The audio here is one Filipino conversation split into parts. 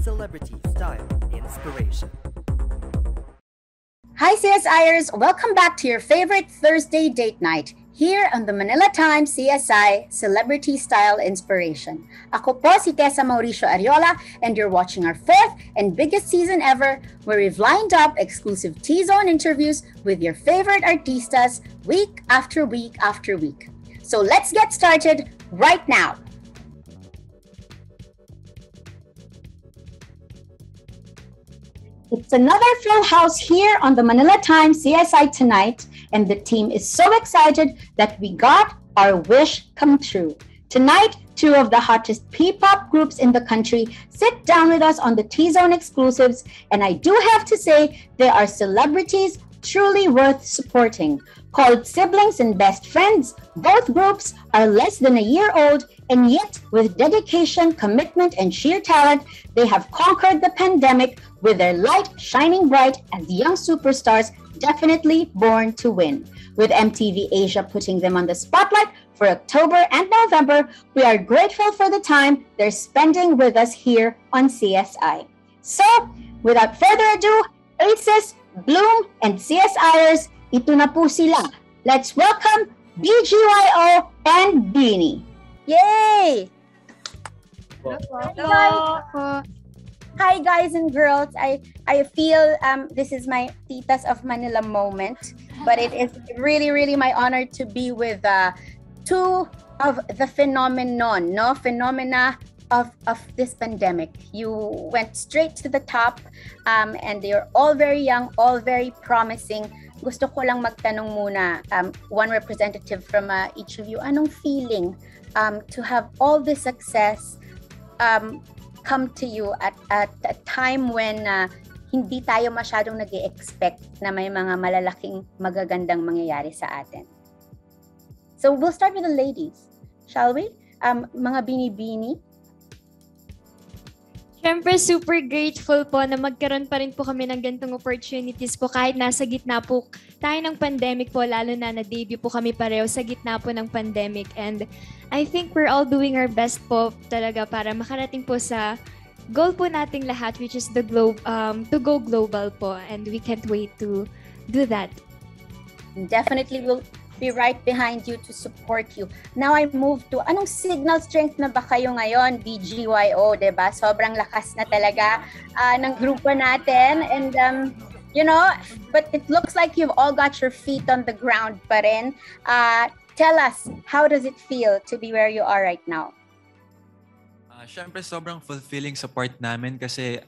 Celebrity Style Inspiration. Hi CSIers! Welcome back to your favorite Thursday date night here on the Manila Times CSI Celebrity Style Inspiration. Ako po si Tessa Mauricio Ariola and you're watching our fourth and biggest season ever where we've lined up exclusive T-Zone interviews with your favorite artistas week after week after week. So let's get started right now. It's another full house here on the Manila Times CSI tonight, and the team is so excited that we got our wish come true. Tonight, two of the hottest P-pop groups in the country sit down with us on the T-Zone exclusives, and I do have to say they are celebrities truly worth supporting. Called siblings and best friends, both groups are less than a year old, and yet with dedication, commitment, and sheer talent, they have conquered the pandemic with their light shining bright as young superstars definitely born to win. With MTV Asia putting them on the spotlight for October and November, we are grateful for the time they're spending with us here on CSI. So, without further ado, Aces, Bloom, and CSIers, ito na po sila. Let's welcome BGYO and Beanie. Yay! Hello. Hi guys and girls. I feel this is my Titas of Manila moment, but it is really my honor to be with two of the phenomena of this pandemic. You went straight to the top, and they're all very young, all very promising. Gusto ko lang magtanong muna, one representative from each of you, anong feeling to have all this success come to you at a time when hindi tayo masyadong nag-e-expect na may mga malalaking magagandang mangyayari sa atin? So we'll start with the ladies, shall we? Mga bini-bini. Siyempre, super grateful po na magkaroon pa rin po kami ng ganitong opportunities po kahit nasa gitna po tayo ng pandemic po, lalo na na-debut po kami pareho sa gitna po ng pandemic. And I think we're all doing our best po talaga para makarating po sa goal po nating lahat, which is the to go global po. And we can't wait to do that. Definitely will be right behind you to support you. Now I move to, anong signal strength na ba kayo ngayon, BGYO, diba? Sobrang lakas na talaga ng grupo natin. And, you know, but it looks like you've all got your feet on the ground pa rin. Tell us, how does it feel to be where you are right now? Siyempre, sobrang fulfilling support namin kasi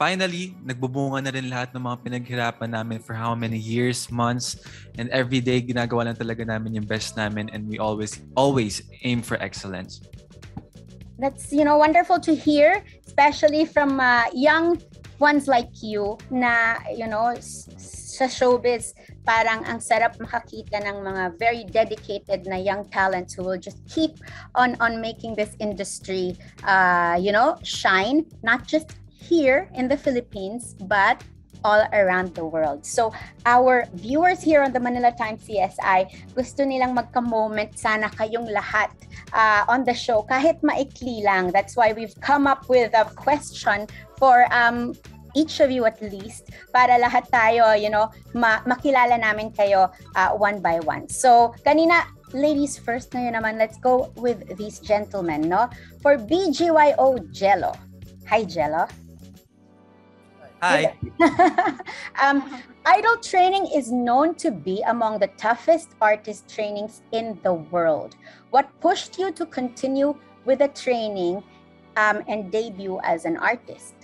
finally, nagbubunga na rin lahat ng mga pinaghirapan namin for how many years, months, and every day ginagawa lang talaga namin yung best namin, and we always aim for excellence. That's, you know, wonderful to hear, especially from young ones like you na, you know, sa showbiz, parang ang sarap makakita ng mga very dedicated na young talents who will just keep on making this industry, you know, shine, not just here in the Philippines, but all around the world. So our viewers here on the Manila Times CSI, gusto nilang magka-moment sana kayong lahat on the show, kahit maikli lang. That's why we've come up with a question for each of you at least, para lahat tayo, you know, makilala namin kayo one by one. So kanina, ladies first na yun naman, let's go with these gentlemen, no? For BGYO, Jello. Hi, Jello. Hi. Idol training is known to be among the toughest artist trainings in the world. What pushed you to continue with the training and debut as an artist?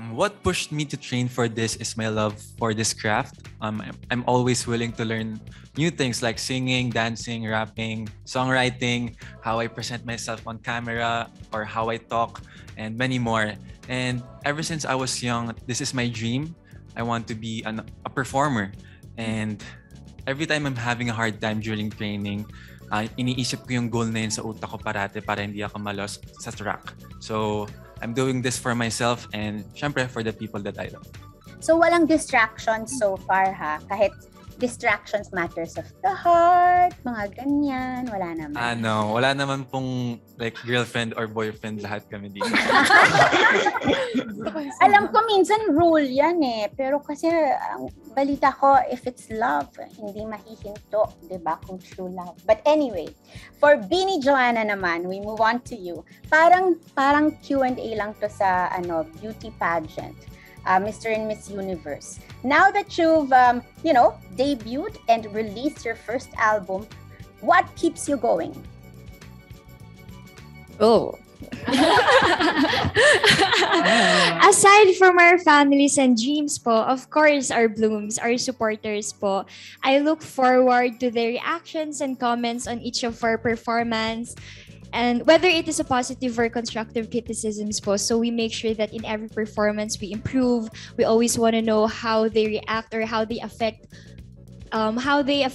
What pushed me to train for this is my love for this craft. I'm always willing to learn new things like singing, dancing, rapping, songwriting, how I present myself on camera, or how I talk, and many more. And ever since I was young, this is my dream. I want to be a performer. And every time I'm having a hard time during training, iniisip ko yung goal na yun sa utak ko parate para hindi ako malos sa track. So I'm doing this for myself and syempre for the people that I love. So walang distractions so far ha? Kahit distractions, matters of the heart, mga ganyan, wala naman. Wala naman pong like girlfriend or boyfriend, lahat kami dito. Alam ko minsan rule yan eh, pero kasi ang balita ko, if it's love, hindi mahihinto, diba, kung true love. But anyway, for Beanie Joanna naman, we move on to you. Parang Q&A lang to sa beauty pageant. Mr. and Miss Universe. Now that you've, debuted and released your first album, what keeps you going? Oh. Aside from our families and dreams po, of course, our blooms, our supporters po, I look forward to their reactions and comments on each of our performance. And whether it is a positive or constructive criticisms po, so we make sure that in every performance we improve. We always want to know how they react or how they affect, how they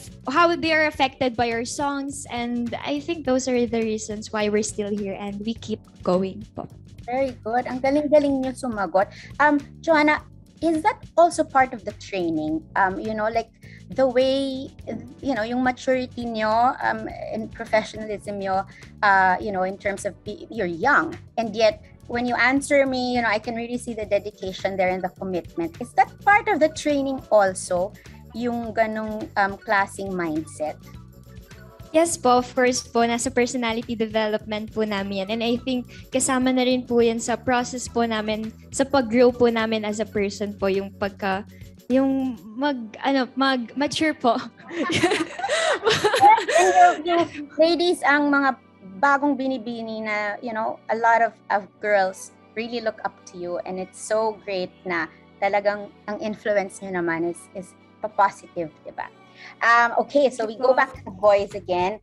are affected by our songs. And I think those are the reasons why we're still here and we keep going po. Very good. Ang galing-galing niyo sumagot. Joanna, is that also part of the training? Like the way, yung maturity nyo and professionalism nyo, in terms of you're young. And yet, when you answer me, I can really see the dedication there and the commitment. Is that part of the training also, yung ganong klaseng mindset? Yes po, of course po, nasa personality development po namin yan. And I think kasama na rin po yan sa process po namin, sa pag-grow po namin as a person po, yung mag-mature po. And yung ladies, ang mga bagong binibini na, a lot of girls really look up to you, and it's so great na talagang ang influence nyo naman is positive, diba? Okay, so we go back to the boys again.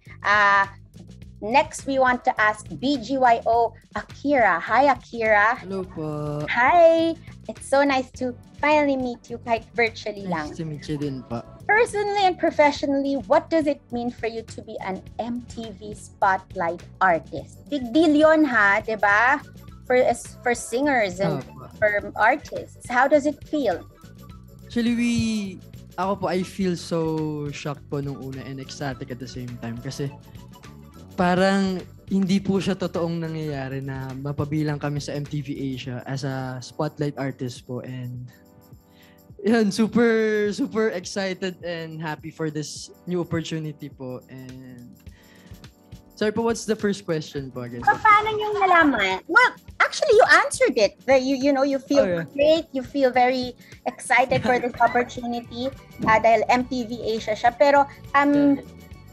Next, we want to ask BGYO Akira. Hi, Akira. Hello po. Hi. It's so nice to finally meet you kahit virtually lang. Nice to meet you din po. Personally and professionally, what does it mean for you to be an MTV Spotlight artist? Big deal yun, ha? Diba? For singers and for artists. How does it feel? Actually, ako po, I feel so shocked po nung una and ecstatic at the same time kasi parang hindi po siya totoong nangyayari na mapabilang kami sa MTV Asia as a spotlight artist po, and yun, super excited and happy for this new opportunity po. And sorry po, what's the first question po again? Paano yung nalaman? Well, actually you answered it. You feel great, you feel very excited for this opportunity dahil MTV Asia siya. Pero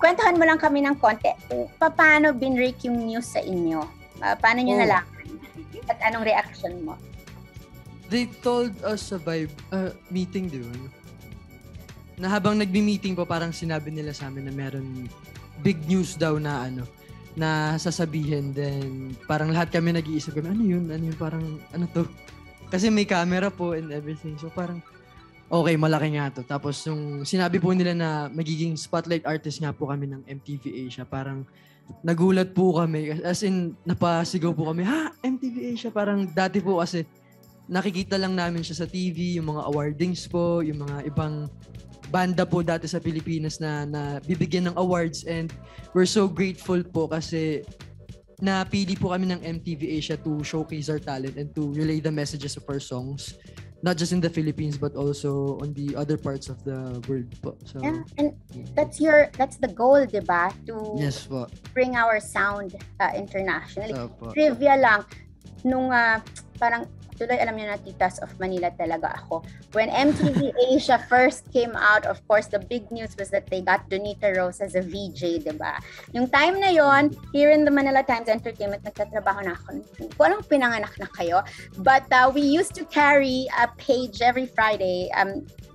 kwentuhan mo lang kami ng konti. Paano binrake yung news sa inyo? Paano nyo nalaman? At anong reaction mo? They told us sa meeting, di ba? Na habang nagbi-meeting po, parang sinabi nila sa amin na meron big news daw na na sasabihin. Then parang lahat kami nag-iisip kami, ano yun, parang ano to? Kasi may camera po and everything. So parang okay, malaki nga to. Tapos yung sinabi po nila na magiging spotlight artist nga po kami ng MTV Asia, parang nagulat po kami. As in, napasigaw po kami, ha? MTV Asia? Parang dati po kasi nakikita lang namin siya sa TV, yung mga awardings po, yung mga ibang banda po dati sa Pilipinas na bibigyan ng awards, and we're so grateful po kasi napili po kami ng MTV Asia to showcase our talent and to relay the messages of our songs. Not just in the Philippines but also on the other parts of the world po. So, yeah, and that's the goal, diba? To yes po. Bring our sound internationally. Po. Trivia lang, nung parang tuloy, alam niyo na, Titas of Manila talaga ako. When MTV Asia first came out, of course, the big news was that they got Donita Rose as a VJ, diba? Yung time na yon, here in the Manila Times Entertainment, nagtatrabaho na ako. Hindi ko alam pinanganak na kayo. But we used to carry a page every Friday.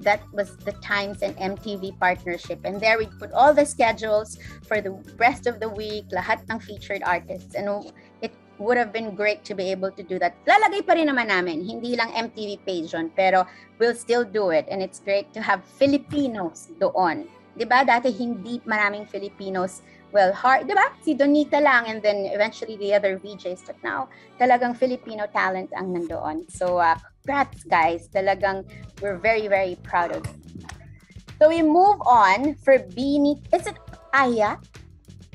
That was the Times and MTV partnership. And there we put all the schedules for the rest of the week, lahat ng featured artists. And it would have been great to be able to do that. Lalagay pa rin naman namin, hindi lang MTV page yun, pero we'll still do it. And it's great to have Filipinos doon. Diba? Dati hindi maraming Filipinos. Well, diba? Si Donita lang and then eventually the other VJs. But now, talagang Filipino talent ang nandoon. So, congrats guys. Talagang we're very, very proud of you. So we move on for Beanie. Is it Aya?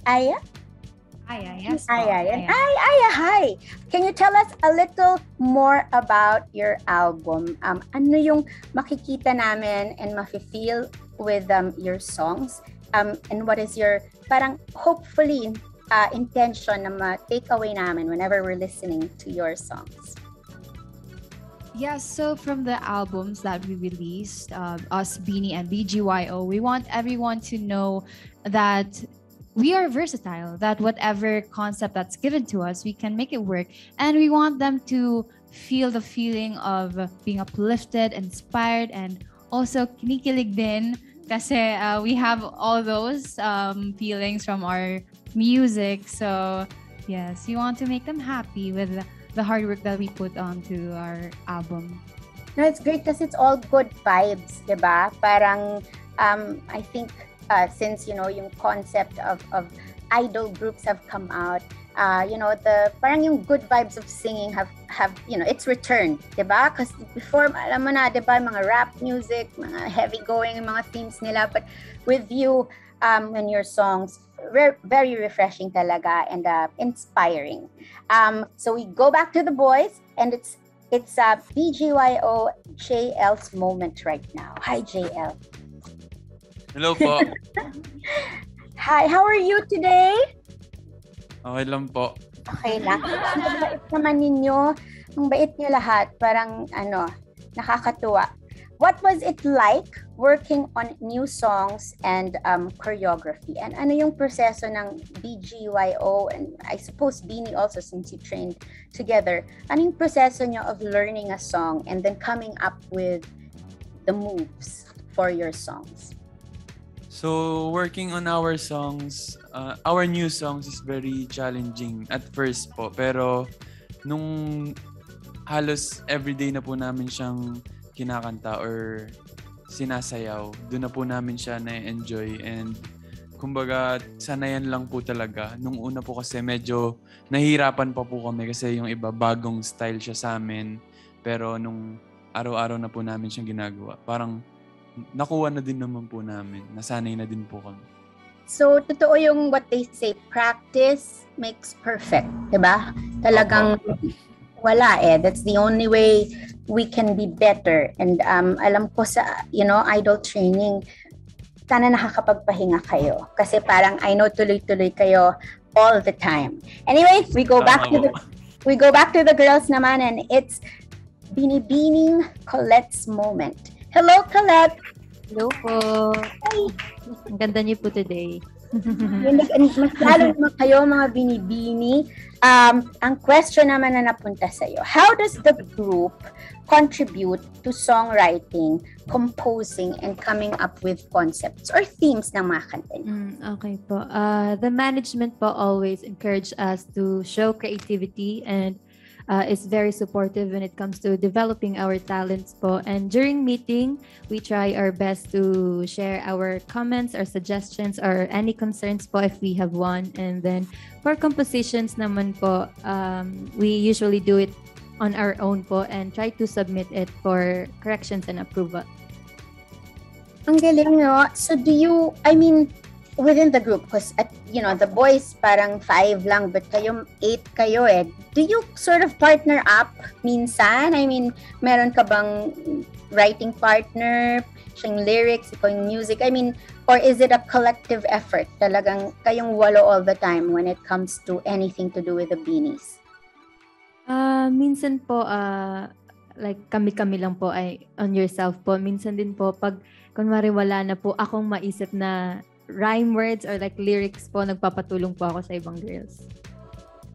Aya? Yes po. Aya. Aya, hi. Can you tell us a little more about your album? Ano yung makikita namin and mafe-feel with your songs? And what is your parang hopefully intention na ma-take away namin whenever we're listening to your songs? Yes, so from the albums that we released, us, Beanie, and BGYO, we want everyone to know that we are versatile, that whatever concept that's given to us, we can make it work. And we want them to feel the feeling of being uplifted, inspired, and also kinikilig din kasi we have all those feelings from our music. So yes, we want to make them happy with the hard work that we put onto our album. No, it's great because it's all good vibes, diba? Parang, I think, since, yung concept of idol groups have come out, parang yung good vibes of singing have it's returned, diba? Because before, alam mo na, diba, mga rap music, mga heavy-going, mga themes nila, but with you, and your songs, very refreshing talaga and inspiring. So we go back to the boys, and it's BGYO JL's moment right now. Hi, JL. Hello po. Hi, how are you today? Okay lang po. Okay lang. Ang bait naman ninyo. Ang bait nyo lahat. Parang, nakakatuwa. What was it like working on new songs and choreography? And ano yung proseso ng BGYO and I suppose Beanie also, since you trained together? Ano yung proseso nyo of learning a song and then coming up with the moves for your songs? So working on our songs, our new songs is very challenging at first po. Pero nung halos everyday na po namin siyang kinakanta or sinasayaw, doon na po namin siya na-enjoy. And kumbaga, sanayan lang po talaga. Nung una po kasi medyo nahihirapan pa po kami kasi yung iba bagong style siya sa amin. Pero nung araw-araw na po namin siyang ginagawa, parang nakuha na din naman po namin. Nasanay na din po kami. So, totoo yung what they say, practice makes perfect, diba? Talagang wala That's the only way we can be better. And alam ko sa, idol training, sana nakakapagpahinga kayo. Kasi parang I know tuloy-tuloy kayo all the time. Anyway, we go back to the girls naman, and it's Binibining Colette's moment. Hello, Colette! Hello po. Hi! Ang ganda niyo po today. Mas lalo naman kayo, mga binibini. Ang question naman na napunta sa'yo, how does the group contribute to songwriting, composing, and coming up with concepts or themes ng mga kanta niyo? Okay po. The management po always encourage us to show creativity and is very supportive when it comes to developing our talents po. And during meeting, we try our best to share our comments or suggestions or any concerns po if we have one. And then for compositions naman po, we usually do it on our own po and try to submit it for corrections and approval. Ang galing, no? So within the group, because the boys parang 5 lang, but kayo 8 kayo Do you sort of partner up minsan? Meron ka bang writing partner, siyang lyrics, ikaw yung music? Or is it a collective effort? Talagang kayong 8 all the time when it comes to anything to do with the beanies? Minsan po, like kami-kami lang po ay on yourself po. Minsan din po, pag kunwari wala na po akong maisip na rhyme words or like lyrics po, nagpapatulong po ako sa ibang girls.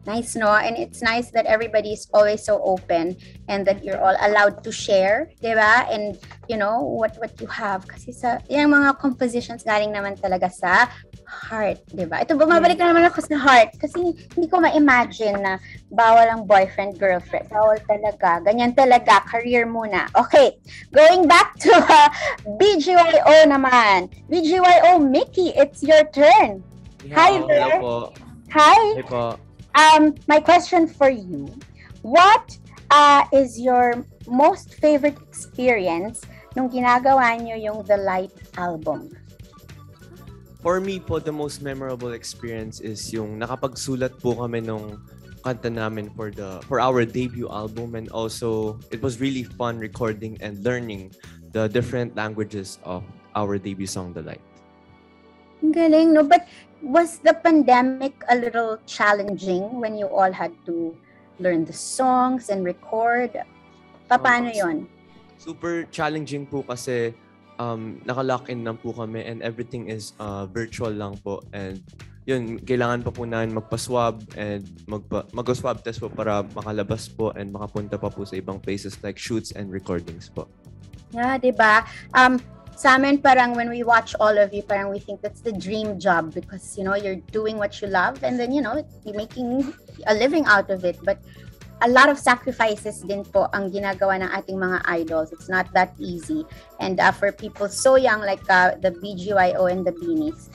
Nice, no? And it's nice that everybody is always so open and that you're all allowed to share, diba? And, what you have. Kasi yung mga compositions galing naman talaga sa heart, diba? Ito, bumabalik na naman ako sa heart kasi hindi ko ma-imagine na bawal ang boyfriend, girlfriend. Bawal talaga. Ganyan talaga. Career muna. Okay. Going back to BGYO naman. BGYO, Mickey, it's your turn. Hi there. Hello po. Hi. Hi po. My question for you, what is your most favorite experience nung ginagawa nyo yung The Light album? For me po, the most memorable experience is yung nakapagsulat po kami nung kanta namin for our debut album, and also it was really fun recording and learning the different languages of our debut song, The Light. Ang galing, no? But was the pandemic a little challenging when you all had to learn the songs and record? Paano yon? Super challenging po kasi naka-lock in lang po kami and everything is virtual lang po, and yun, kailangan pa po namin magpa-swab and mag-swab test po para makalabas po and makapunta pa po sa ibang places like shoots and recordings po. Yeah, diba? Sa amin, parang when we watch all of you, parang we think that's the dream job because, you know, you're doing what you love and then, you know, you're making a living out of it. But a lot of sacrifices din po ang ginagawa ng ating mga idols. It's not that easy. And for people so young like the BGYO and the Beanies,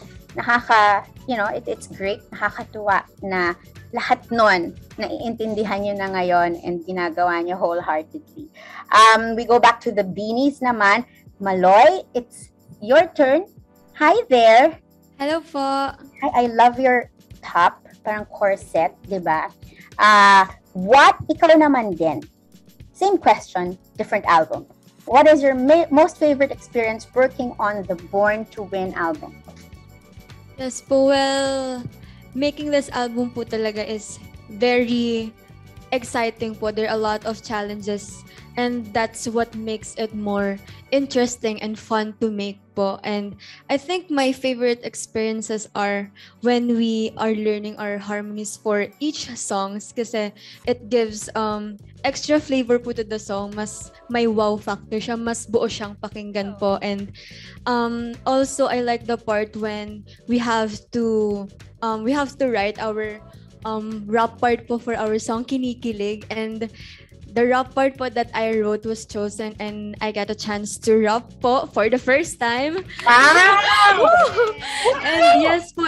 you know, it's great, nakakatuwa na lahat nun naiintindihan nyo na ngayon and ginagawa nyo wholeheartedly. We go back to the Beanies naman. Maloy, it's your turn. Hi there. Hello po. Hi, I love your top, parang corset, di ba? What, ikaw naman din. Same question, different album. What is your most favorite experience working on the Born to Win album? Yes po, well, making this album po talaga is very exciting po. There are a lot of challenges and that's what makes it more interesting and fun to make po. And I think my favorite experiences are when we are learning our harmonies for each songs kasi it gives extra flavor po to the song. Mas may wow factor siya, mas buo siyang pakinggan po. And also I like the part when we have to write our rap part po for our song Kinikilig, and the rap part po that I wrote was chosen and I got a chance to rap po for the first time. Wow! And yes po,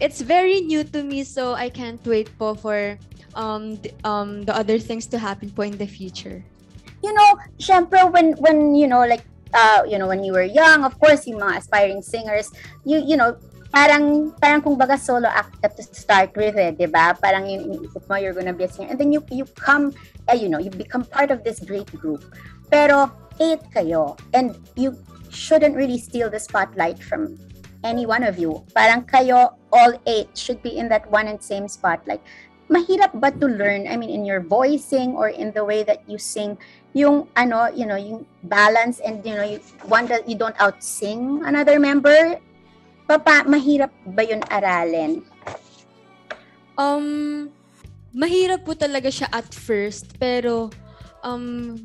it's very new to me, so I can't wait po for the other things to happen po in the future. You know, syempre when you know, like you know, when you were young, of course, yung mga aspiring singers, you know, parang kung baga solo act to start with, di ba? Parang yung iniisip mo, you're gonna be a singer. And then you come, you know, you become part of this great group. Pero 8 kayo. And you shouldn't really steal the spotlight from any one of you. Parang kayo, all 8, should be in that one and same spotlight. Mahirap ba to learn, I mean, in your voicing or in the way that you sing, yung you know, yung balance and, you know, you don't out-sing another member? Mahirap ba yun aralin? Mahirap po talaga siya at first, pero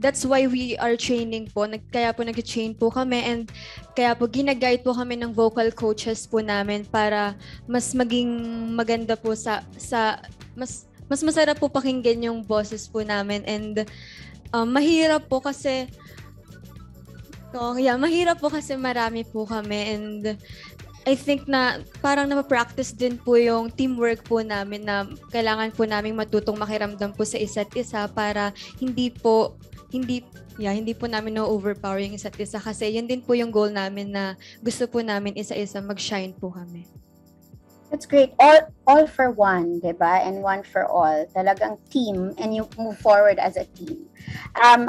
that's why we are training po. Kaya po nag-train po kami and kaya po ginaguide po kami ng vocal coaches po namin para mas maging maganda po mas masarap po pakinggan yung boses po namin. And mahirap po kasi marami po kami, and I think na parang napapractice din po yung teamwork po namin na kailangan po naming matutong makiramdam po sa isa't isa para hindi po namin na-overpower yung isa't isa kasi yun din po yung goal namin na gusto po namin isa-isa mag-shine po kami. That's great. All for one, diba? And one for all. Talagang team and you move forward as a team.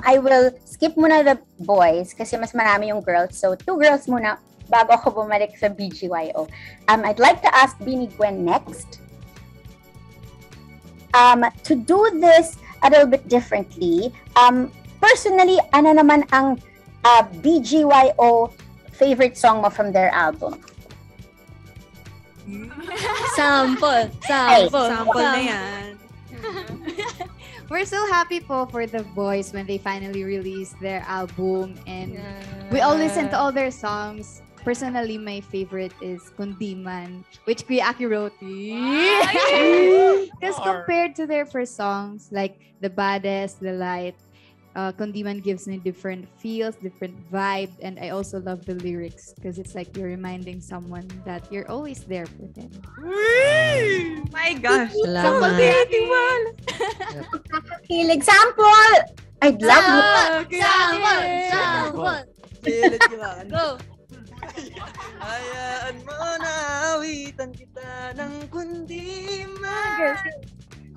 I will skip muna the boys kasi mas marami yung girls. So 2 girls muna bago ako bumalik sa BGYO. I'd like to ask Beanie Gwen next. To do this a little bit differently, personally, ano naman ang BGYO favorite song mo from their album? Sample na yan. We're so happy po for the boys when they finally released their album, and we all listen to all their songs. Personally, my favorite is Kundiman, which Kuya Aki wrote. Because compared to their first songs, like The Baddest, The Light, Kundiman gives me different feels, different vibe, and I also love the lyrics because it's like you're reminding someone that you're always there for them. My gosh. Sample Kilig. Sample! I'd love Sample! Go. Go! Hayaan mo na awitan kita ng kundi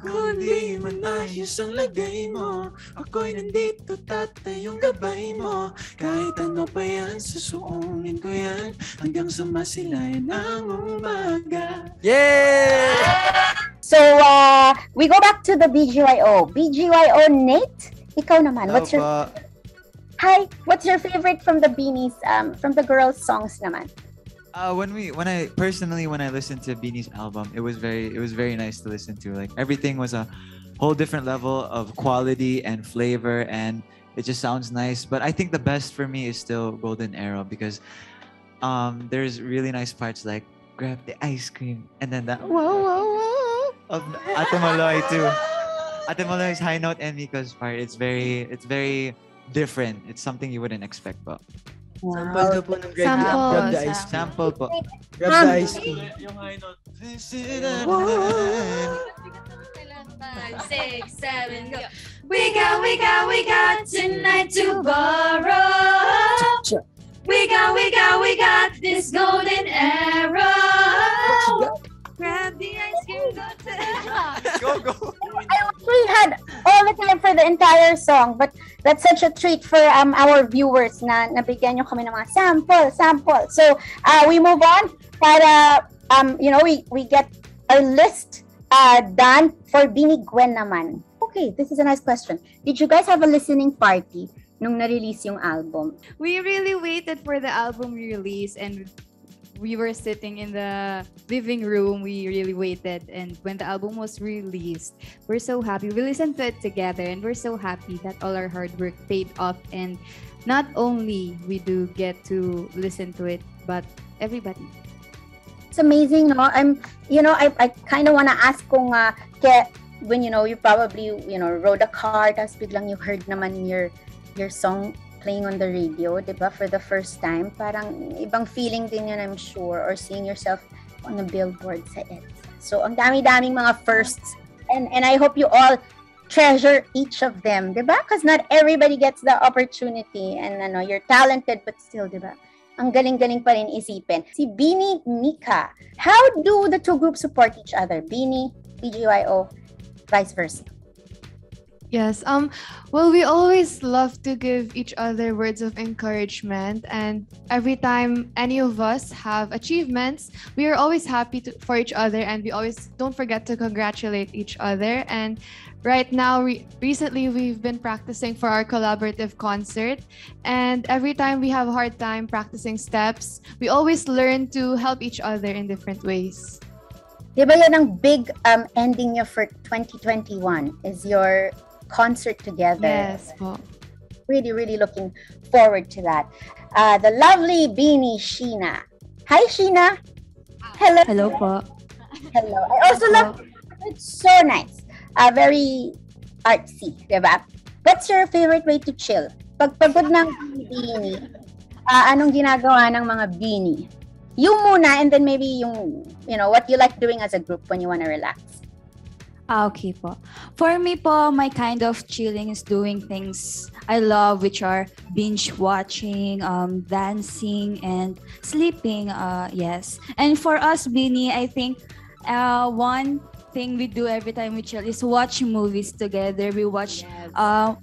Kundi man ayos ang lagay mo, ako'y nandito tatayong gabay mo. Kahit ano pa yan, susuungin ko yan hanggang sa masilayan ang umaga. Yeah! So, we go back to the BGYO. BGYO, Nate, ikaw naman. Hi, what's your favorite from the Beanies, from the girls' songs naman? When I listened to Beanie's album, it was very nice to listen to. Like everything was a whole different level of quality and flavor, and it just sounds nice. But I think the best for me is still Golden Arrow because there's really nice parts like grab the ice cream and then that whoa whoa whoa of Ate Maloy too. Ate Maloy's high note and Miko's part. It's very different. It's something you wouldn't expect, but. Sample na po ng grab the ice cream. Sample po. Grab the ice cream. Yung high note. 5, 6, 7, go. We got tonight to borrow. We got this golden arrow. Grab the ice cream, Go. I actually had all the time for the entire song, but that's such a treat for our viewers na nabigyan nyo kami ng mga sample. So we move on para we get our list done for Beanie Gwen naman. Okay, this is a nice question. Did you guys have a listening party nung na-release yung album? We really waited for the album release, and we were sitting in the living room. We really waited, and when the album was released, we're so happy. We listened to it together, and we're so happy that all our hard work paid off. And not only we do get to listen to it, but everybody. It's amazing, no? I kind of want to ask kung when you probably rode a car, tapos biglang you heard naman your song playing on the radio, diba, for the first time. Parang ibang feeling din yun, I'm sure, or seeing yourself on a billboard sa EDSA. So, ang dami-daming mga firsts. And I hope you all treasure each of them, diba? Because not everybody gets the opportunity. And you're talented, but still, diba? Ang galing-galing pa rin isipin. Si Beanie, Mika, how do the two groups support each other? Beanie, BGYO, vice versa. Yes. Well, we always love to give each other words of encouragement, and every time any of us have achievements, we are always happy for each other, and we always don't forget to congratulate each other. And right now, recently, we've been practicing for our collaborative concert, and every time we have a hard time practicing steps, we always learn to help each other in different ways. Diba yan ang big ending nyo for 2021 is your concert together. Yes po. Really, really looking forward to that. The lovely Beanie Sheena. Hi, Sheena. Hello. Hello po. Hello. I also love it's so nice. Very artsy, diba? What's your favorite way to chill? Pagpagod ng Beanie, anong ginagawa ng mga Beanie? You muna, and then maybe yung, what you like doing as a group when you want to relax. Okay po. For me po, my kind of chilling is doing things I love, which are binge watching, dancing, and sleeping. Yes. And for us, Beanie, I think one thing we do every time we chill is watch movies together. We watch. Yes.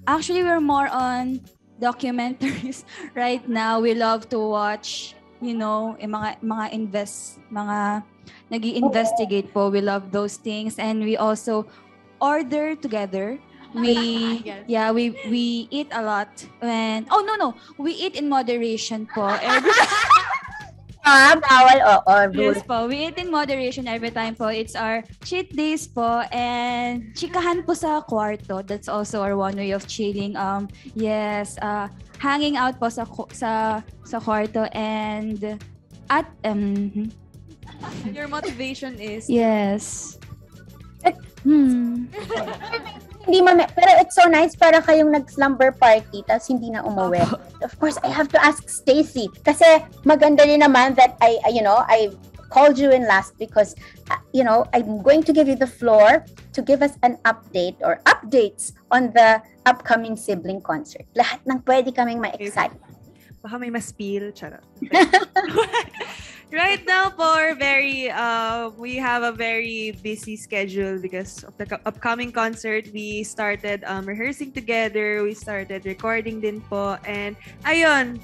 Actually, we're more on documentaries right now. We love to watch, mga nag-i-investigate po. We love those things, and we also order together. We eat a lot, and we eat in moderation po. Bawal, Yes po, we eat in moderation every time po. It's our cheat days po, and chikahan po sa kwarto. That's also our one way of chilling. Hanging out po sa kwarto, and Your motivation is yes. Pero it's so nice para kayong nag-slumber party tapos hindi na umuwi. Of course, I have to ask Stacy kasi maganda rin naman that I called you in last because I'm going to give you the floor to give us an update or updates on the upcoming sibling concert. Lahat ng pwede kaming ma-excite. Baka may maspill. Charot. Right now po, we have a very busy schedule because of the upcoming concert. We started rehearsing together. We started recording din po. And ayun,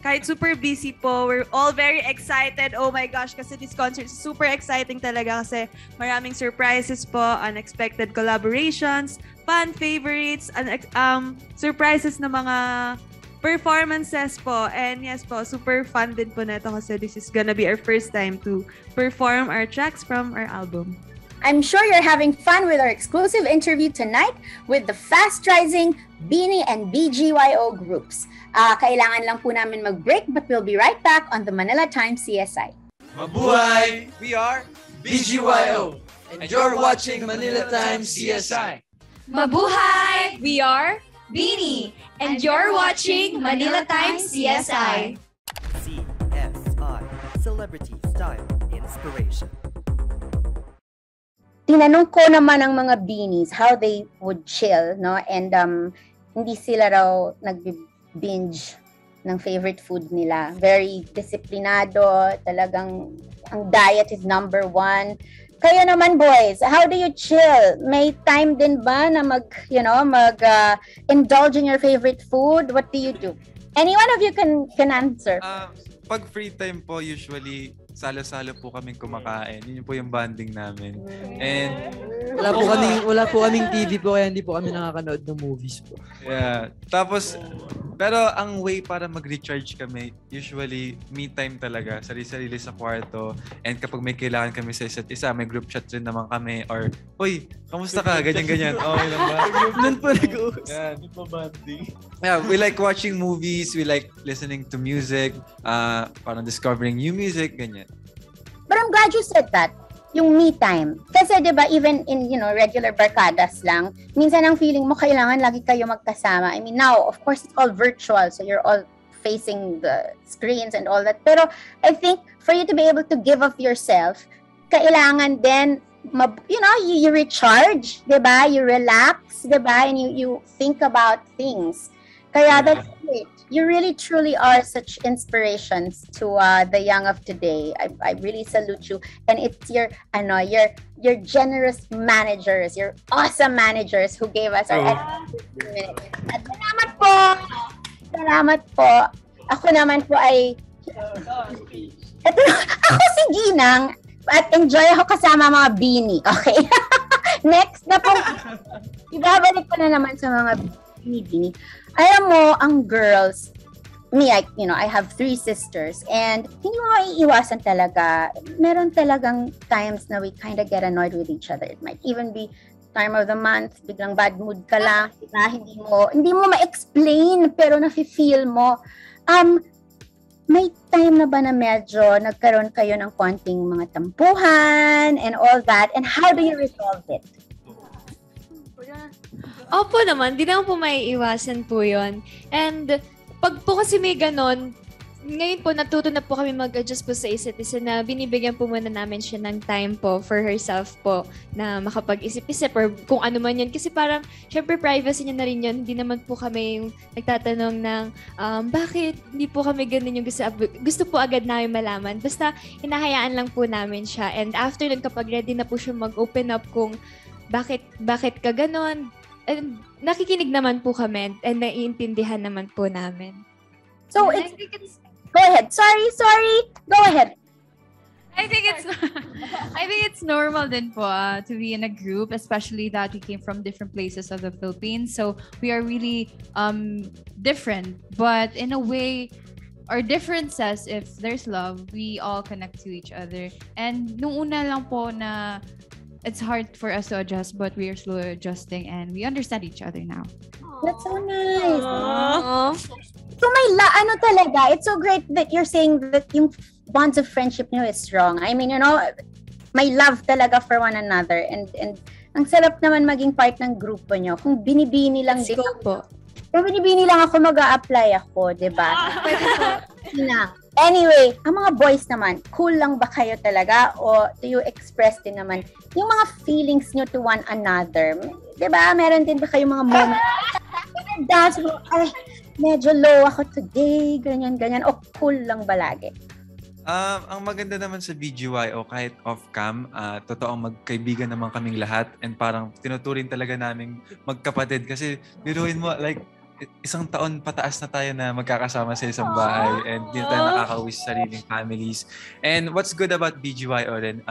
kahit super busy po, we're all very excited. Oh my gosh, kasi this concert is super exciting talaga kasi maraming surprises po, unexpected collaborations, fan favorites, surprises na mga performances po. And yes po, super fun din po neto kasi this is gonna be our first time to perform our tracks from our album. I'm sure you're having fun with our exclusive interview tonight with the fast-rising BINI and BGYO groups. Kailangan lang po namin mag-break but we'll be right back on the Manila Times CSI. Mabuhay! We are BGYO and you're watching Manila Times CSI. Mabuhay! We are BINI and you're watching Manila Times CSI. CSI, Celebrity Style Inspiration. Tinanong ko naman ang mga beanies how they would chill, no? And hindi sila raw nag-binge ng favorite food nila. Very disiplinado, talagang ang diet is number one. Kayo naman, boys, how do you chill? May time din ba na indulge in your favorite food? What do you do? Any one of you can answer. Pag free time po, usually salo-salo po kaming kumakain. Yun po yung bonding namin. And wala po kaming TV po kaya hindi po kami nakakanood ng movies po. Yeah. Tapos pero ang way para mag-recharge kami, usually me time talaga, sarili-sarili sa kwarto. And kapag may kailangan kami sa isa't isa, may group chat rin naman kami or, "Uy, kamusta ka?" Ganyan-ganyan. Okay lang ba? Nun po nag-uus. Yeah, we like watching movies, we like listening to music, parang discovering new music, ganyan. But I'm glad you said that. Yung me time. Kasi 'di ba even in regular barkadas lang, minsan ang feeling mo kailangan lagi kayo magkasama. I mean now of course it's all virtual so you're all facing the screens and all that. Pero I think for you to be able to give of yourself, kailangan din you recharge, 'di ba? You relax, 'di ba? And you think about things. Kaya that's great. You really truly are such inspirations to the young of today. I really salute you. And it's your generous managers, your awesome managers who gave us our minutes. At salamat po. Ako naman po ay ako si Ginang at enjoy ako kasama mga BINI. Okay? Next na po. Ibabalik ko na naman sa mga BINI. Alam mo, ang girls, I have 3 sisters and hindi mo maiiwasan talaga. Meron talagang times na we kind of get annoyed with each other. It might even be time of the month, biglang bad mood ka lang, hindi mo ma-explain pero nafe-feel mo. May time na ba na medyo nagkaroon kayo ng konting mga tampuhan and all that, and how do you resolve it? Opo naman, di naman po may iwasan po yun. And pag po kasi may ganon, ngayon po natuto na po kami mag-adjust po sa isa't isa na binibigyan po muna namin siya ng time po for herself po na makapag-isip-isip or kung ano man yun. Kasi parang, syempre privacy niya na rin yun. Hindi naman po kami yung nagtatanong ng bakit hindi po kami ganun yung gusto po agad namin malaman. Basta hinahayaan lang po namin siya. And after nun, kapag ready na po siya mag-open up kung bakit ka ganon, and nakikinig naman po kami and naiintindihan naman po namin. So go ahead. Sorry. Go ahead. I think it's normal din po to be in a group, especially that we came from different places of the Philippines. So we are really different, but in a way, our differences, if there's love, we all connect to each other. And nung una lang po na it's hard for us to adjust, but we are slowly adjusting and we understand each other now. That's so nice. So talaga, it's so great that you're saying that yung bonds of friendship niyo is strong. I mean, may love talaga for one another and ang sarap naman maging part ng grupo niyo. Kung binibini lang din ako. Kung binibini lang ako, mag-a-apply ako, 'di ba? Anyway, ang mga boys naman, cool lang ba kayo talaga o do you express din naman yung mga feelings nyo to one another? Diba? Meron din ba kayong mga moments? Dance mo, medyo low ako today, ganyan. O cool lang ba lagi? Ang maganda naman sa BGYO, kahit off-cam, totoong magkaibigan naman kaming lahat and parang tinuturing talaga naming magkapatid kasi biruin mo, like, isang taon pataas na tayo na magkakasama sa isang bahay and hindi na tayo nakakauwi sa sariling families. And what's good about BGYO rin,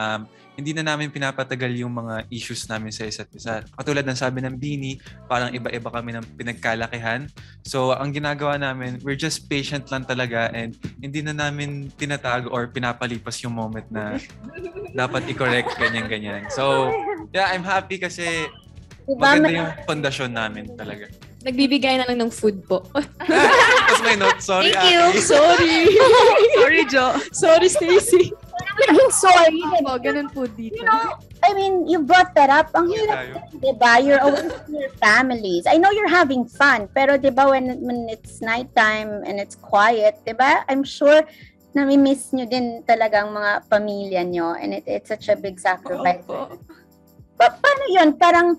hindi na namin pinapatagal yung mga issues namin sa isa't isa. Katulad ng sabi ng Bini, parang iba-iba kami ng pinagkalakihan. So, ang ginagawa namin, we're just patient lang talaga and hindi na namin tinatag or pinapalipas yung moment na dapat i-correct, ganyan-ganyan. So, yeah, I'm happy kasi maganda yung fondasyon namin talaga. Nagbibigay na lang ng food po. Tapos may note, sorry Thank you. Ate. Sorry. Sorry, Jo. Sorry, Stacy. Naging sorry. Diba? Ganun po dito. You know, I mean, you brought that up. Ang hirap, diba? You're away from your families. I know you're having fun, pero diba when it's nighttime and it's quiet, diba? I'm sure nami-miss nyo din talagang mga pamilya nyo and it's such a big sacrifice. Paano yun? Parang,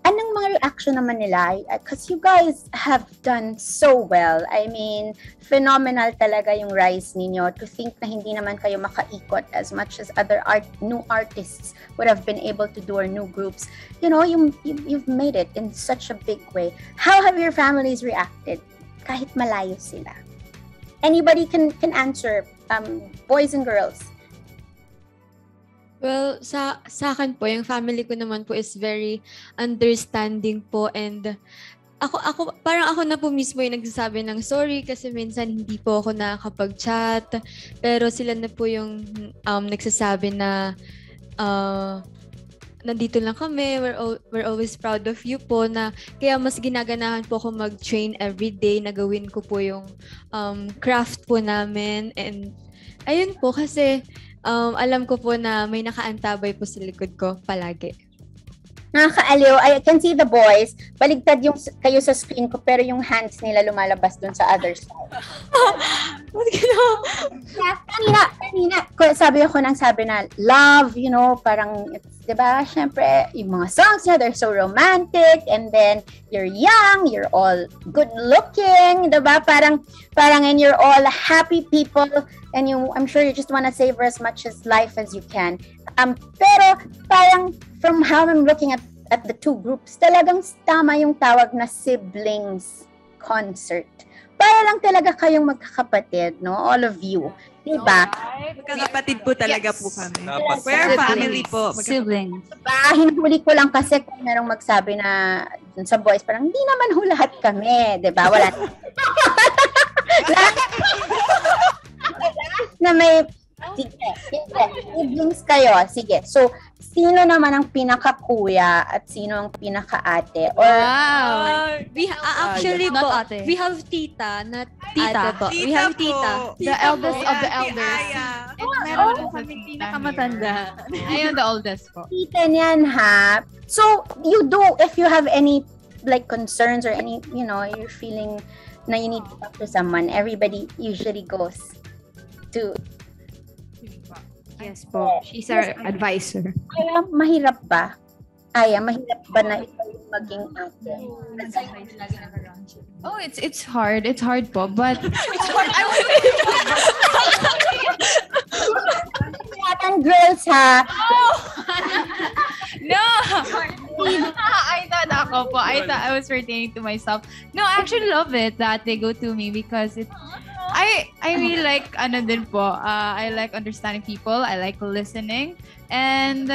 anong mga reaction naman nila? Because you guys have done so well. I mean, phenomenal talaga yung rise ninyo. To think na hindi naman kayo makaikot as much as other new artists would have been able to do, or new groups. You know, you've made it in such a big way. How have your families reacted? Kahit malayo sila. Anybody can answer, boys and girls. Well, sa akin po, yung family ko naman po is very understanding po, and parang ako na po mismo yung nagsasabi ng sorry kasi minsan hindi po ako nakakapag-chat, pero sila na po yung nagsasabi na nandito lang kami, we're always proud of you po, na kaya mas ginaganahan po ako mag-train everyday na gawin ko po yung craft po namin, and ayun po kasi alam ko po na may nakaantabay po sa likod ko palagi. Nakakaaliw. I can see the boys. Baligtad yung kayo sa screen ko, pero yung hands nila lumalabas dun sa other side. Kanina, sabi na, love, you know, parang, diba, syempre, yung mga songs niya, they're so romantic, and then, you're young, you're all good-looking, diba, parang, and you're all happy people, and I'm sure you just want to savor as much as life as you can. Pero, parang, from how I'm looking at the two groups, talagang tama yung tawag na siblings concert. Para lang talaga kayong magkakapatid, no? All of you. Diba? Magkakapatid po talaga po kami. Dapat. We're family po. Siblings. Diba? Hinahuli ko lang kasi kung merong magsabi na sa boys, parang hindi naman ho lahat kami. Diba? Wala. Na may sige, siblings kayo. Sige. So, sino naman ang pinaka-kuya at sino ang pinaka-ate? Or, Actually po, we have tita, not ate po. We have tita. The eldest of the elders. And meron po kami pinakamatanda. Ayun, the oldest po. tita niyan, ha? So, you do, if you have any, like, concerns or any, you know, you're feeling na you need to talk to someone, everybody usually goes to. Yes po. She's our advisor. Kaya mahirap ba? Mahirap ba na ikaw yung maging ate? Oh, it's hard. It's hard po, but Ang girls, ha? no. I thought ako po. I thought I was pertaining to myself. No, I actually love it that they go to me because I really like din po. I like understanding people. I like listening, and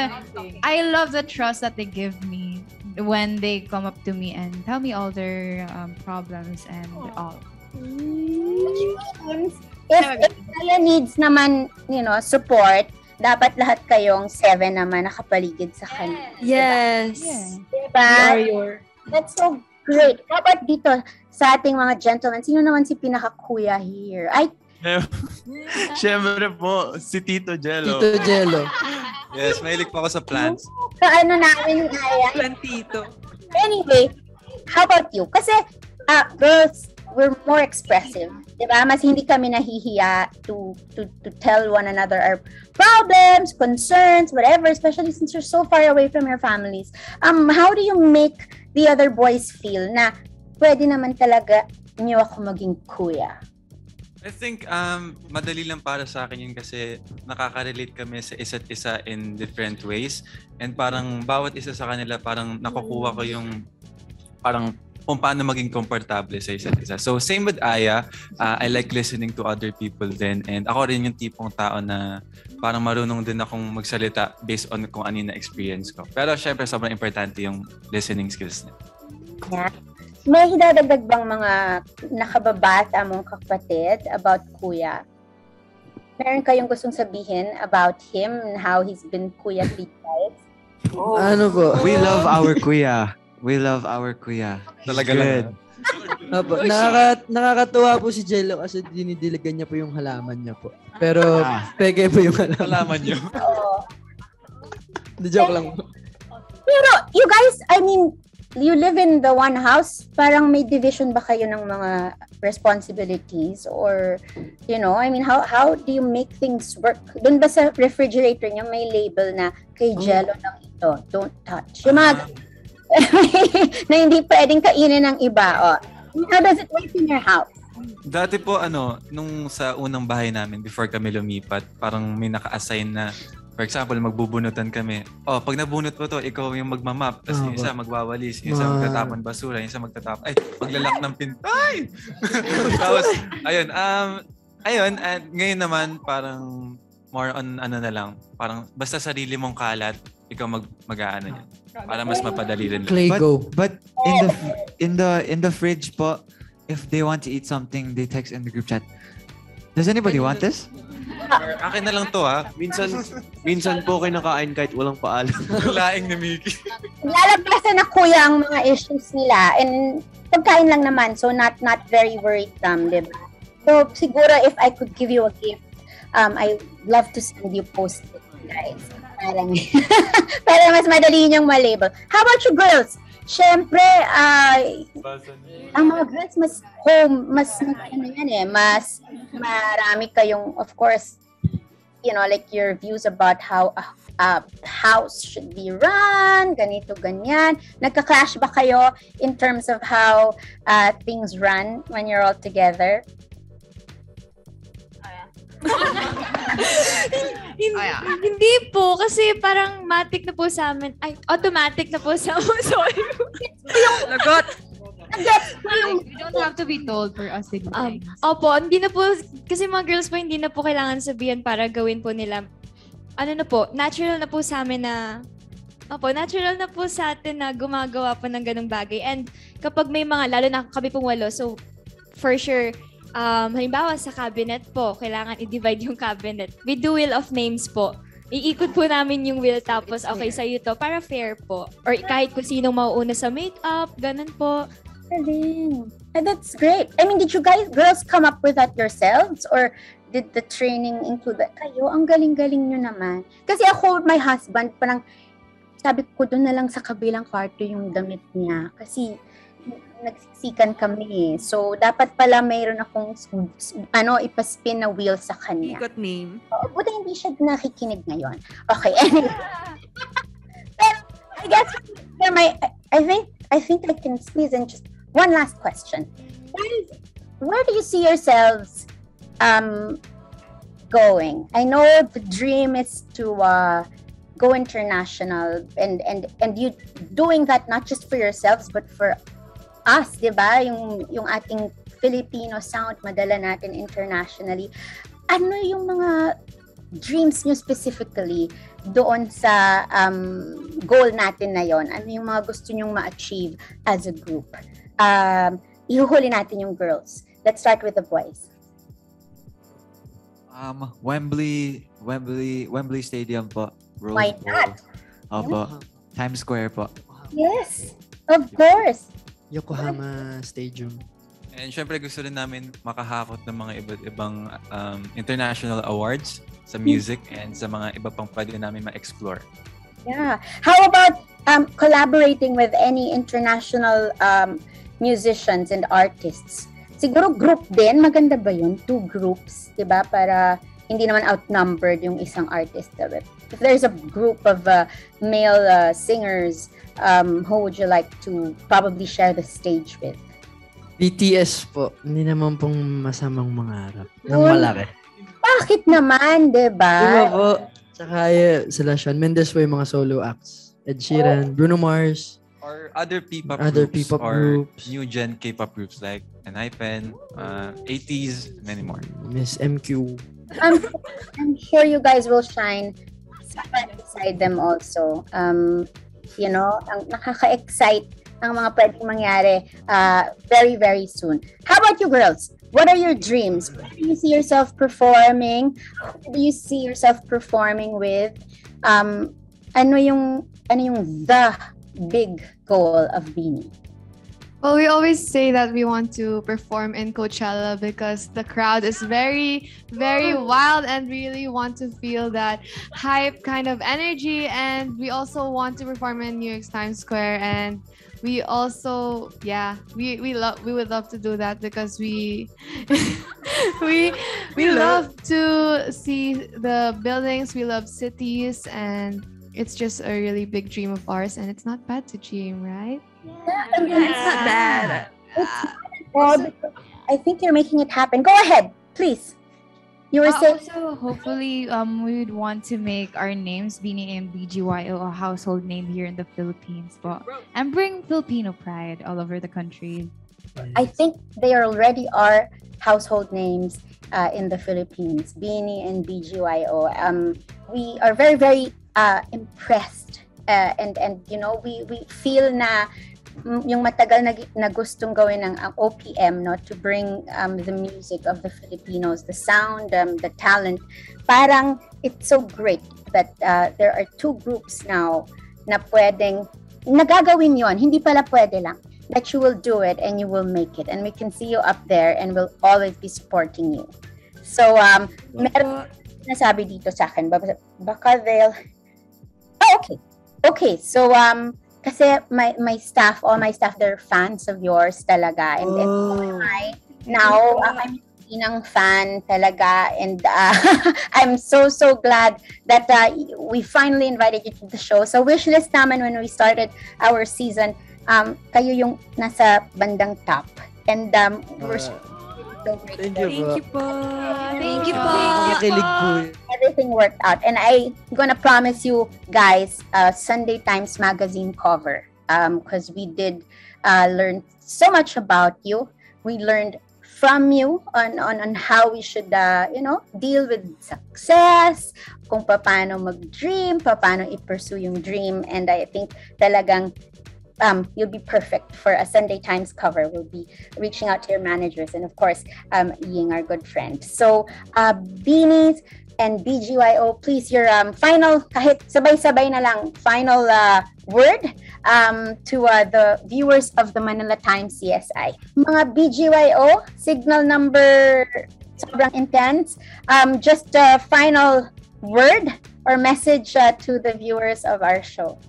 I love the trust that they give me when they come up to me and tell me all their problems and all. If kaya needs naman, you know, support, dapat lahat kayong 7 naman nakapaligid sa kanya. Yes. Diba? That's so great. Dapat dito, sa ating mga gentlemen, sino naman si pinaka-kuya here? Siyempre po, si Tito Jello. Tito Jello. Yes, mahilig po ako sa plants. Kaano namin kaya? Plantito. Anyway, how about you? Kasi, girls, we're more expressive. Diba? Mas hindi kami nahihiya to tell one another our problems, concerns, whatever, especially since you're so far away from your families. How do you make the other boys feel na pwede naman talaga niyo ako maging kuya? I think madali lang para sa akin yun kasi nakaka-relate kami sa isa't isa in different ways and parang bawat isa sa kanila parang nakukuha ko yung parang kung paano maging komportable sa isa't isa. So same with Aya, I like listening to other people din and ako rin yung tipong tao na parang marunong din akong magsalita based on kung ano yung na-experience ko. Pero syempre sobrang importante yung listening skills niya. Yeah. May hidadagdag bang mga nakababata mong kapatid about kuya? Meron kayong gustong sabihin about him and how he's been kuya 3 times? Ano po? We love our kuya. We love our kuya. Talaga good. Opo, nakakatuwa po si Jello kasi dinidiligan niya po yung halaman niya po. Pero peke po yung halaman niyo. Joke lang po. Pero you guys, I mean, you live in the one house, parang may division ba kayo ng mga responsibilities or, you know, I mean, how do you make things work? Doon ba sa refrigerator niyo may label na kay Jello lang ito, don't touch? Yung mga na hindi pwedeng kainin ng iba. How does it work in your house? Dati po nung sa unang bahay namin before kami lumipat, parang may naka-assign na for example, magbubunutan kami. Pag nabunot mo to, ikaw yung magmamap. Tapos yung isa magwawalis, yung isa magtatapon basura, yung isa maglalak ng pintay. Tapos, ayun, and ngayon naman, parang more on na lang. Parang basta sarili mong kalat, ikaw mag-aano yan. Para mas mapadali rin. But in the fridge po, if they want to eat something, they text in the group chat. Does anybody want this? Akin na lang to ha. Minsan po kinakain kahit walang paalam. Laing ni Mickey. Lalabasan na kuya ang mga issues nila and pagkain lang naman, so not very worrisome, diba? So siguro if I could give you a gift, I love to send you post-it, guys. Para mas madali niyong malabel. How about you girls? Siyempre, ang mga girls mas marami kayong, of course, you know, like your views about how a house should be run, ganito, ganyan. Nagka-clash ba kayo in terms of how things run when you're all together? Hindi po, kasi parang matik na po sa amin. Ay, automatic na po sa amin. Sorry. Lagot! We don't have to be told for us to do things. Opo, hindi na po, kasi mga girls po, hindi na po kailangan sabihan para gawin po nila. Ano na po, natural na po sa amin na, natural na po sa atin na gumagawa po ng ganung bagay. And kapag may mga, lalo na kami pong 8, so for sure, halimbawa sa cabinet po, kailangan i-divide yung cabinet. We do wheel of names po. Iikot po namin yung wheel tapos okay sa'yo to para fair po. Or kahit kung sinong mauuna sa makeup, ganun po. And that's great. I mean, did you girls come up with that yourselves? Or did the training include that? Kayo, ang galing-galing nyo naman. Kasi ako, my husband, parang sabi ko doon na lang sa kabilang kwarto yung damit niya. Kasi nagsiksikan kami. So, dapat pala mayroon akong ipaspin na wheel sa kanya. Ikot name. Buti hindi siya nakikinig ngayon. Okay, anyway. Pero, I guess, I think I can squeeze in just one last question. Where do you see yourselves going? I know the dream is to go international and you doing that not just for yourselves but for us, di ba? Yung ating Filipino sound, madala natin internationally. Ano yung mga dreams nyo specifically doon sa goal natin na yon? Ano yung mga gusto nyong ma-achieve as a group? Ihuhuli natin yung girls. Let's start with the boys. Wembley Stadium po. Rose Why not? Opo. Times Square po. Yes, of course. Yokohama Stadium. And syempre gusto rin namin makahakot ng mga iba't ibang international awards sa music and sa mga iba pang pwede namin ma-explore. Yeah. How about collaborating with any international musicians and artists? Siguro group din, maganda ba yun? 2 groups, di ba? Para hindi naman outnumbered yung isang artist. If there's a group of male singers, who would you like to probably share the stage with? BTS po, hindi naman pong masamang mangarap ng Uy. malaki. Bakit naman, di ba? Diba po? Tsaka sila Shawn Mendes po yung mga solo acts. Ed Sheeran, Bruno Mars. Or other P-pop Other groups P-pop or groups. new gen K-pop groups like Enhypen, 80s, many more. Miss MQ. I'm sure you guys will shine beside them also. You know, ang nakaka-excite ang mga pwedeng mangyari very, very soon. How about you girls? What are your dreams? Where do you see yourself performing? Who do you see yourself performing with? Ano yung the big goal of Beanie? Well, we always say that we want to perform in Coachella because the crowd is very, very wild and really want to feel that hype kind of energy. And we also want to perform in New York's Times Square. And we also, we would love to do that because we love to see the buildings. We love cities, and it's just a really big dream of ours. And it's not bad to dream, right? It's not bad. I think you're making it happen. Go ahead, please. You were saying. Also, hopefully, we would want to make our names, Beanie and BGYO, a household name here in the Philippines, and bring Filipino pride all over the country. I think they already are household names in the Philippines. Beanie and BGYO. We are very, very impressed, and you know, we feel na yung matagal na gustong gawin ng OPM, no, to bring the music of the Filipinos, the sound, the talent. Parang it's so great that there are two groups now na pwedeng nagagawin yon, hindi pala pwede lang, that you will do it and you will make it, and we can see you up there and we'll always be supporting you. So meron nasabi dito sa akin, baka they'll okay, so kasi my staff, all my staff, they're fans of yours talaga, and I'm inang fan talaga, and I'm so glad that we finally invited you to the show. So wishlist naman when we started our season, kayo yung nasa bandang top, and we're so Thank you po. Thank you po. Nakikilig po. Everything worked out, and I'm gonna promise you guys Sunday Times Magazine cover, because we did learn so much about you. We learned from you on how we should deal with success, kung paano mag-dream, paano i-pursue yung dream, and I think talagang you'll be perfect for a Sunday Times cover. We'll be reaching out to your managers, and of course, Ying, our good friend. So, Beanies and BGYO, please, your final, kahit sabay-sabay na lang, final word to the viewers of the Manila Times CSI. Mga BGYO, signal number sobrang intense. Just a final word or message to the viewers of our show.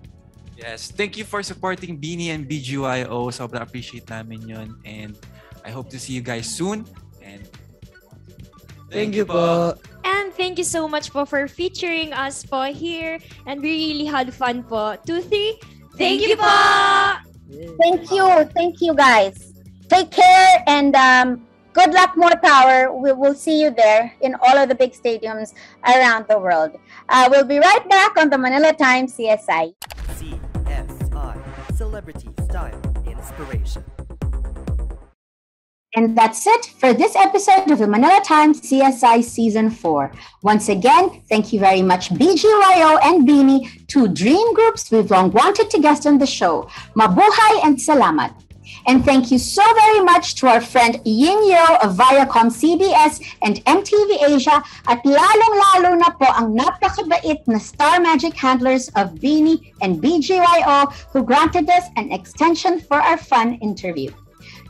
Yes, thank you for supporting Beanie and BGYO. Sobrang appreciate namin yun. And I hope to see you guys soon. And thank you po. And thank you so much po for featuring us po here. And we really had fun po. 2, 3, thank you po! Thank you guys. Take care, and good luck, more power. We will see you there in all of the big stadiums around the world. We'll be right back on the Manila Times CSI. CSI, Celebrity Style Inspiration. And that's it for this episode of the Manila Times CSI Season 4. Once again, thank you very much, BGYO and Beanie, two dream groups we've long wanted to guest on the show. Mabuhay and salamat. And thank you so very much to our friend Ying Yo of Viacom CBS and MTV Asia, at lalong-lalo na po ang napakabait na Star Magic handlers of Beanie and BGYO who granted us an extension for our fun interview.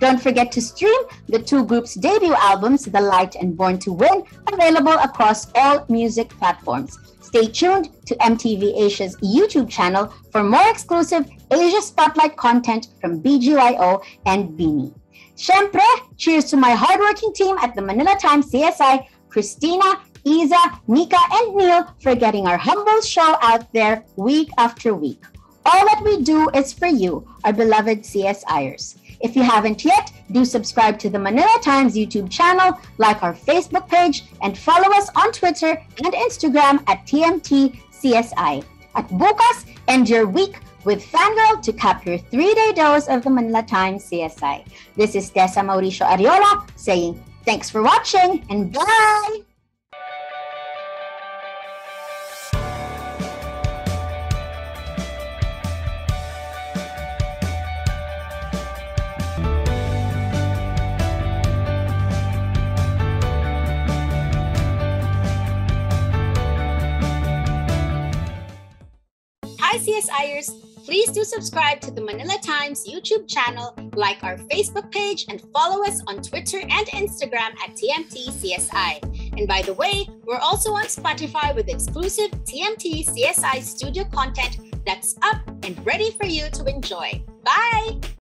Don't forget to stream the two groups' debut albums, The Light and Born to Win, available across all music platforms. Stay tuned to MTV Asia's YouTube channel for more exclusive Asia Spotlight content from BGYO and Beanie. Syempre, cheers to my hardworking team at the Manila Times CSI, Christina, Isa, Nika, and Neil, for getting our humble show out there week after week. All that we do is for you, our beloved CSIers. If you haven't yet, do subscribe to the Manila Times YouTube channel, like our Facebook page, and follow us on Twitter and Instagram at TMT CSI. At bukas, end your week with Fangirl to cap your 3-day dose of the Manila Times CSI. This is Tessa Mauricio Ariola saying thanks for watching and bye! Hi CSIers! Please do subscribe to the Manila Times YouTube channel, like our Facebook page, and follow us on Twitter and Instagram at TMT CSI. And by the way, we're also on Spotify with exclusive TMT CSI studio content that's up and ready for you to enjoy. Bye!